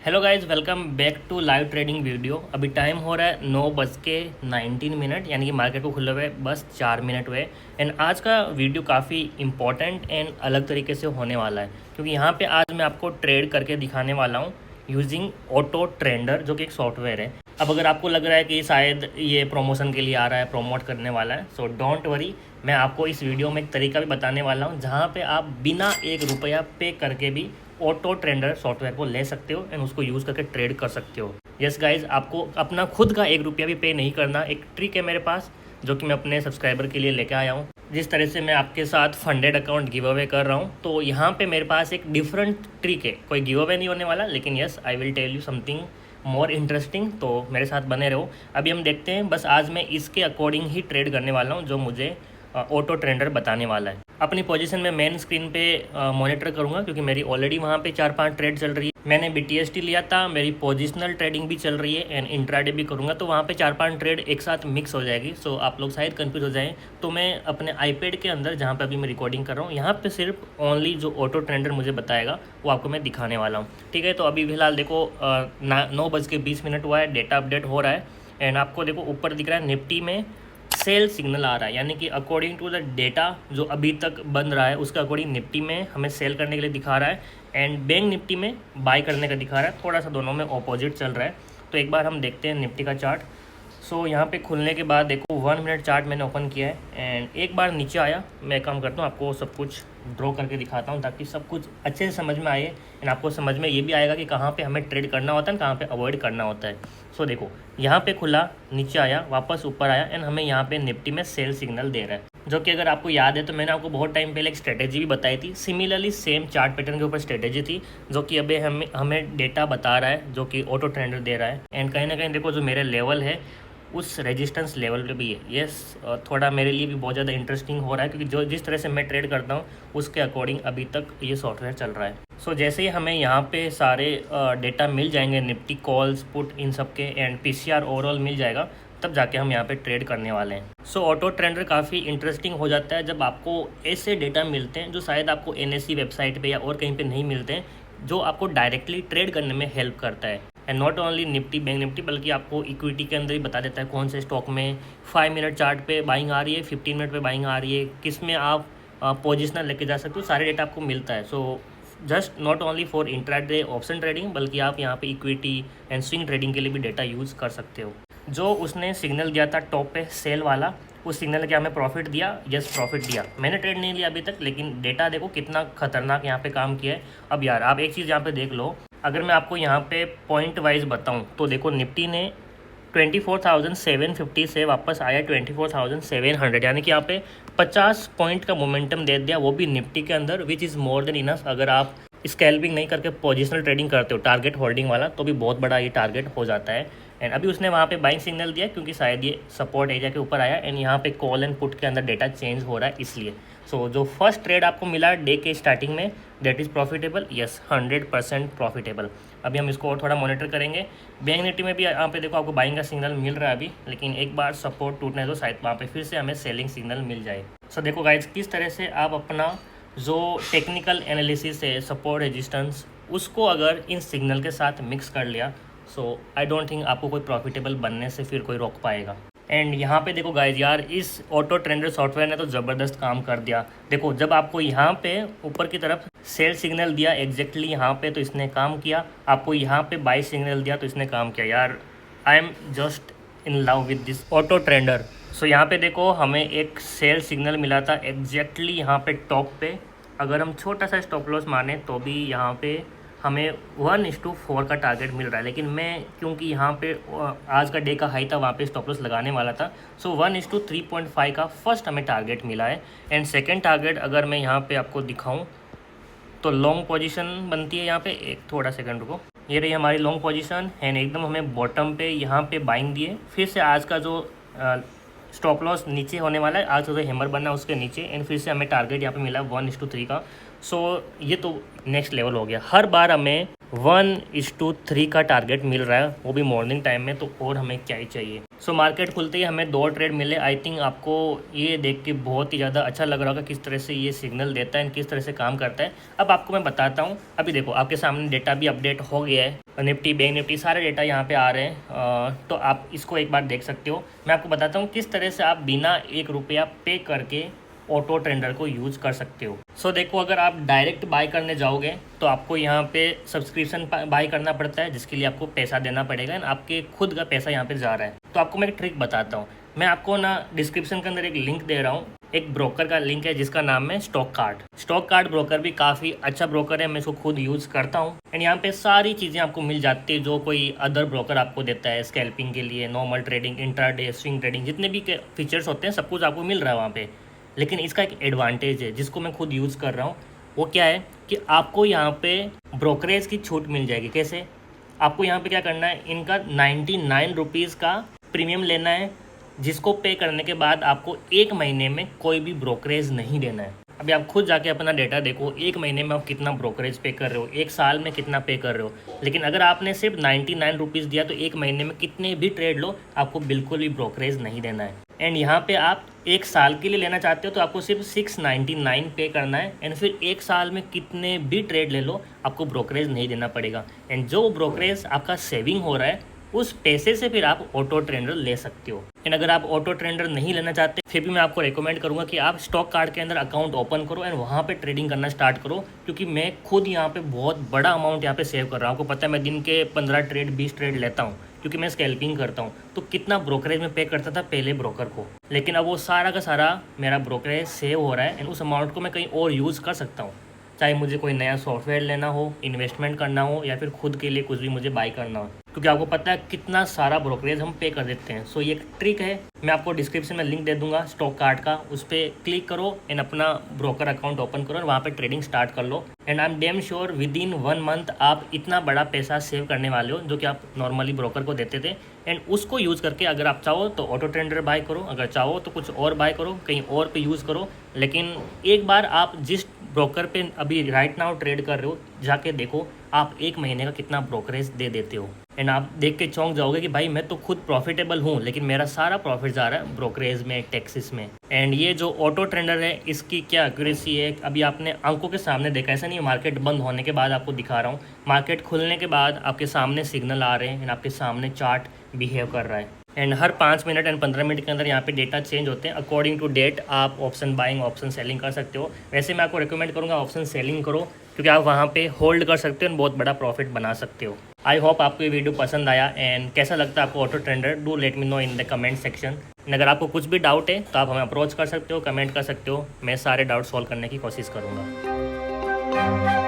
Hello guys, welcome back to live trading video. अभी time हो रहा है 9:19, यानी कि मार्केट को खुले हुए बस 4 मिनट हुए। एंड आज का वीडियो काफ़ी इंपॉर्टेंट एंड अलग तरीके से होने वाला है, क्योंकि यहाँ पे आज मैं आपको ट्रेड करके दिखाने वाला हूँ यूजिंग ऑटो ट्रेंडर, जो कि एक सॉफ्टवेयर है। अब अगर आपको लग रहा है कि शायद ये प्रमोशन के लिए आ रहा है, प्रमोट करने वाला है, सो डोंट वरी, मैं आपको इस वीडियो में एक तरीका भी बताने वाला हूँ जहाँ पे आप बिना 1 रुपया पे करके भी ऑटो ट्रेंडर सॉफ्टवेयर को ले सकते हो एंड उसको यूज़ करके ट्रेड कर सकते हो। यस गाइज, आपको अपना खुद का 1 रुपया भी पे नहीं करना। एक ट्रिक है मेरे पास जो कि मैं अपने सब्सक्राइबर के लिए लेके आया हूँ। जिस तरह से मैं आपके साथ फंडेड अकाउंट गिव अवे कर रहा हूँ, तो यहाँ पे मेरे पास एक डिफरेंट ट्रिक है। कोई गिव अवे नहीं होने वाला, लेकिन yes, I will tell you something more interesting, तो मेरे साथ बने रहो। अभी हम देखते हैं, बस आज मैं इसके अकॉर्डिंग ही ट्रेड करने वाला हूँ जो मुझे ऑटो ट्रेंडर बताने वाला है। अपनी पोजीशन में मेन स्क्रीन पे मॉनिटर करूंगा, क्योंकि मेरी ऑलरेडी वहाँ पे 4-5 ट्रेड चल रही है। मैंने BTST लिया था, मेरी पोजिशनल ट्रेडिंग भी चल रही है एंड इंट्राडे भी करूँगा, तो वहाँ पे 4-5 ट्रेड एक साथ मिक्स हो जाएगी। सो आप लोग शायद कंफ्यूज हो जाएं, तो मैं अपने आईपैड के अंदर, जहाँ पे अभी मैं रिकॉर्डिंग कर रहा हूँ, यहाँ पे सिर्फ ओनली जो ऑटो ट्रेंडर मुझे बताएगा वो आपको मैं दिखाने वाला हूँ। ठीक है, तो अभी फिलहाल देखो 9:20 हुआ है, डेटा अपडेट हो रहा है एंड आपको देखो ऊपर दिख रहा है निफ्टी में सेल सिग्नल आ रहा है, यानी कि अकॉर्डिंग टू द डेटा जो अभी तक बन रहा है उसका अकॉर्डिंग निफ्टी में हमें सेल करने के लिए दिखा रहा है एंड बैंक निफ्टी में बाय करने का दिखा रहा है। थोड़ा सा दोनों में ऑपोजिट चल रहा है। तो एक बार हम देखते हैं निफ्टी का चार्ट। सो यहाँ पे खुलने के बाद देखो 1 मिनट चार्ट मैंने ओपन किया है एंड एक बार नीचे आया। मैं काम करता हूँ, आपको सब कुछ ड्रॉ करके दिखाता हूँ ताकि सब कुछ अच्छे से समझ में आए एंड आपको समझ में ये भी आएगा कि कहाँ पे हमें ट्रेड करना होता है, कहाँ पे अवॉइड करना होता है। सो देखो, यहाँ पे खुला, नीचे आया, वापस ऊपर आया एंड हमें यहाँ पे निफ्टी में सेल सिग्नल दे रहा है, जो कि अगर आपको याद है तो मैंने आपको बहुत टाइम पहले एक स्ट्रेटेजी भी बताई थी। सिमिलरली सेम चार्ट पैटर्न के ऊपर स्ट्रेटेजी थी, जो कि अभी हमें डेटा बता रहा है, जो कि ऑटो ट्रेंडर दे रहा है। एंड कहीं ना कहीं देखो जो मेरे लेवल है उस रेजिस्टेंस लेवल पे भी है। यस, थोड़ा मेरे लिए भी बहुत ज़्यादा इंटरेस्टिंग हो रहा है, क्योंकि जो जिस तरह से मैं ट्रेड करता हूँ उसके अकॉर्डिंग अभी तक ये सॉफ्टवेयर चल रहा है। सो जैसे ही हमें यहाँ पे सारे डेटा मिल जाएंगे, निफ्टी कॉल्स पुट इन सब के एंड PCR ओवरऑल मिल जाएगा, तब जाके हम यहाँ पे ट्रेड करने वाले हैं। सो ऑटो ट्रेंडर काफ़ी इंटरेस्टिंग हो जाता है जब आपको ऐसे डेटा मिलते हैं जो शायद आपको NSE वेबसाइट पे या और कहीं पे नहीं मिलते हैं, जो आपको डायरेक्टली ट्रेड करने में हेल्प करता है। And not only Nifty, bank Nifty, बल्कि आपको इक्विटी के अंदर ही बता देता है कौन से स्टॉक में 5 मिनट चार्ट पे बाइंग आ रही है, 15 मिनट पे बाइंग आ रही है, किस में आप पोजिशनल लेके जा सकते हो, सारे डेटा आपको मिलता है। So just not only for intraday option trading, बल्कि आप यहाँ पे इक्विटी एंड स्विंग ट्रेडिंग के लिए भी डेटा यूज़ कर सकते हो। जो उसने सिग्नल दिया था टॉप पे सेल वाला, उस सिग्नल के हमें प्रॉफिट दिया। यस, प्रॉफिट दिया। मैंने ट्रेड नहीं लिया अभी तक, लेकिन डेटा देखो कितना खतरनाक यहाँ पे काम किया है। अब यार आप एक चीज़ यहाँ पे देख लो, अगर मैं आपको यहाँ पे पॉइंट वाइज बताऊँ तो देखो निफ्टी ने 24,750 से वापस आया 24,700, यानी कि यहाँ पे 50 पॉइंट का मोमेंटम दे दिया, वो भी निफ्टी के अंदर, which is more than enough. अगर आप स्कैल्पिंग नहीं करके पोजिशनल ट्रेडिंग करते हो, टारगेट होल्डिंग वाला, तो भी बहुत बड़ा ये टारगेट हो जाता है। एंड अभी उसने वहाँ पे बाइंग सिग्नल दिया क्योंकि शायद ये सपोर्ट एरिया के ऊपर आया एंड यहाँ पे कॉल एंड पुट के अंदर डेटा चेंज हो रहा है, इसलिए। सो जो फर्स्ट ट्रेड आपको मिला डे के स्टार्टिंग में, that is profitable. Yes, 100% profitable. अभी हम इसको और थोड़ा मॉनिटर करेंगे। बैंक निफ्टी में भी यहाँ पे देखो आपको बाइंग का सिग्नल मिल रहा है अभी, लेकिन एक बार सपोर्ट टूटने दो, शायद वहाँ पे फिर से हमें सेलिंग सिग्नल मिल जाए। सो देखो गाइज, किस तरह से आप अपना जो टेक्निकल एनालिसिस है, सपोर्ट रेजिस्टेंस, उसको अगर इन सिग्नल के साथ मिक्स कर लिया, सो आई डोंट थिंक आपको कोई प्रॉफिटेबल बनने से फिर कोई रोक पाएगा। एंड यहाँ पे देखो गाइज, यार इस ऑटो ट्रेंडर सॉफ्टवेयर ने तो ज़बरदस्त काम कर दिया। देखो जब आपको यहाँ पे ऊपर की तरफ सेल सिग्नल दिया एग्जैक्टली यहाँ पे, तो इसने काम किया। आपको यहाँ पे बाई सिग्नल दिया तो इसने काम किया। यार I am just in love with this auto trender. So यहाँ पे देखो हमें एक सेल सिग्नल मिला था एग्जैक्टली यहाँ पे टॉप पे। अगर हम छोटा सा स्टॉप लॉस माने तो भी यहाँ पे हमें 1:4 का टारगेट मिल रहा है, लेकिन मैं क्योंकि यहाँ पे आज का डे का हाई था, वहाँ पे स्टॉप लॉस लगाने वाला था। सो 1:3.5 का फर्स्ट हमें टारगेट मिला है। एंड सेकंड टारगेट अगर मैं यहाँ पे आपको दिखाऊँ तो लॉन्ग पोजीशन बनती है यहाँ पे। एक थोड़ा सेकंड रुको, ये रही हमारी लॉन्ग पोजीशन एंड एकदम हमें बॉटम पे यहाँ पे बाइंग दिए। फिर से आज का जो स्टॉप लॉस नीचे होने वाला है, आज जो हैमर बनना उसके नीचे, एंड फिर से हमें टारगेट यहाँ पे मिला 1:3 का। सो ये तो नेक्स्ट लेवल हो गया। हर बार हमें 1:3 का टारगेट मिल रहा है, वो भी मॉर्निंग टाइम में, तो और हमें क्या ही चाहिए। सो मार्केट खुलते ही हमें 2 ट्रेड मिले। आई थिंक आपको ये देख के बहुत ही ज़्यादा अच्छा लग रहा होगा किस तरह से ये सिग्नल देता है, किस तरह से काम करता है। अब आपको मैं बताता हूँ। अभी देखो आपके सामने डेटा भी अपडेट हो गया है निफ्टी, बैंक निफ्टी सारे डेटा यहाँ पे आ रहे हैं। तो आप इसको एक बार देख सकते हो। मैं आपको बताता हूँ किस तरह से आप बिना 1 रुपया पे करके ऑटो ट्रेडर को यूज़ कर सकते हो। देखो, अगर आप डायरेक्ट बाय करने जाओगे तो आपको यहाँ पे सब्सक्रिप्शन बाय करना पड़ता है, जिसके लिए आपको पैसा देना पड़ेगा। आपके खुद का पैसा यहाँ पे जा रहा है। तो आपको मैं एक ट्रिक बताता हूँ। मैं आपको ना डिस्क्रिप्शन के अंदर एक लिंक दे रहा हूँ, एक ब्रोकर का लिंक है जिसका नाम है stock card. Stock card broker भी काफ़ी अच्छा ब्रोकर है, मैं इसको खुद यूज़ करता हूँ। एंड यहाँ पे सारी चीज़ें आपको मिल जाती है जो कोई अदर ब्रोकर आपको देता है। स्कैल्पिंग के लिए, normal trading, intraday, swing trading, जितने भी फीचर्स होते हैं सब कुछ आपको मिल रहा है वहाँ पे। लेकिन इसका एक एडवांटेज है जिसको मैं खुद यूज़ कर रहा हूँ। वो क्या है कि आपको यहाँ पे ब्रोकरेज की छूट मिल जाएगी। कैसे? आपको यहाँ पे क्या करना है, इनका 99 रुपीज़ का प्रीमियम लेना है, जिसको पे करने के बाद आपको 1 महीने में कोई भी ब्रोकरेज नहीं देना है। अभी आप खुद जाके अपना डेटा देखो, 1 महीने में आप कितना ब्रोकरेज पे कर रहे हो, 1 साल में कितना पे कर रहे हो। लेकिन अगर आपने सिर्फ 99 रुपीज़ दिया तो 1 महीने में कितने भी ट्रेड लो, आपको बिल्कुल भी ब्रोकरेज नहीं देना है। एंड यहाँ पे आप 1 साल के लिए लेना चाहते हो तो आपको सिर्फ 699 पे करना है। एंड फिर 1 साल में कितने भी ट्रेड ले लो, आपको ब्रोकरेज नहीं देना पड़ेगा। एंड जो ब्रोकरेज आपका सेविंग हो रहा है, उस पैसे से फिर आप ऑटो ट्रेडर ले सकते हो। एंड अगर आप ऑटो ट्रेडर नहीं लेना चाहते, फिर भी मैं आपको रेकमेंड करूंगा कि आप स्टॉक कार्ड के अंदर अकाउंट ओपन करो एंड वहाँ पे ट्रेडिंग करना स्टार्ट करो। क्योंकि मैं खुद यहाँ पे बहुत बड़ा अमाउंट यहाँ पे सेव कर रहा हूँ। आपको पता है मैं दिन के 15 ट्रेड 20 ट्रेड लेता हूँ, क्योंकि मैं स्कैल्पिंग करता हूँ। तो कितना ब्रोकरेज में पे करता था पहले ब्रोकर को, लेकिन अब वो सारा का सारा मेरा ब्रोकरेज सेव हो रहा है। एंड उस अमाउंट को मैं कहीं और यूज़ कर सकता हूँ, चाहे मुझे कोई नया सॉफ्टवेयर लेना हो, इन्वेस्टमेंट करना हो, या फिर खुद के लिए कुछ भी मुझे बाय करना हो। क्योंकि आपको पता है कितना सारा ब्रोकरेज हम पे कर देते हैं। ये एक ट्रिक है, मैं आपको डिस्क्रिप्शन में लिंक दे दूंगा स्टॉक कार्ड का, उस पर क्लिक करो एंड अपना ब्रोकर अकाउंट ओपन करो और वहाँ पे ट्रेडिंग स्टार्ट कर लो। And I am damn sure within 1 month आप इतना बड़ा पैसा सेव करने वाले हो जो कि आप नॉर्मली ब्रोकर को देते थे। एंड उसको यूज़ करके अगर आप चाहो तो ऑटो ट्रेडर बाय करो, अगर चाहो तो कुछ और बाय करो, कहीं और पे यूज़ करो। लेकिन एक बार आप जिस ब्रोकर पे अभी राइट नाउ ट्रेड कर रहे हो, जाके देखो आप 1 महीने का कितना ब्रोकरेज दे देते हो। एंड आप देख के चौंक जाओगे कि भाई मैं तो खुद प्रॉफिटेबल हूँ, लेकिन मेरा सारा प्रॉफिट जा रहा है ब्रोकरेज में, टैक्सेस में। एंड ये जो ऑटो ट्रेडर है इसकी क्या एक्यूरेसी है, अभी आपने आंखों के सामने देखा। ऐसा नहीं है मार्केट बंद होने के बाद आपको दिखा रहा हूँ, मार्केट खुलने के बाद आपके सामने सिग्नल आ रहे हैं एंड आपके सामने चार्ट बिहेव कर रहा है। And her 5 minute and 15 minute के अंदर यहाँ पे डेटा चेंज होते हैं। अकॉर्डिंग टू डेट आप ऑप्शन बाइंग, ऑप्शन सेलिंग कर सकते हो। वैसे मैं आपको रिकमेंड करूँगा ऑप्शन सेलिंग करो, क्योंकि आप वहाँ पे होल्ड कर सकते हो और बहुत बड़ा प्रॉफिट बना सकते हो। आई होप आपको ये वीडियो पसंद आया। एंड कैसा लगता है आपको auto trader, do let me know in the comment section. अगर आपको कुछ भी डाउट है तो आप हमें अप्रोच कर सकते हो, कमेंट कर सकते हो। मैं सारे डाउट सॉल्व करने की कोशिश करूँगा।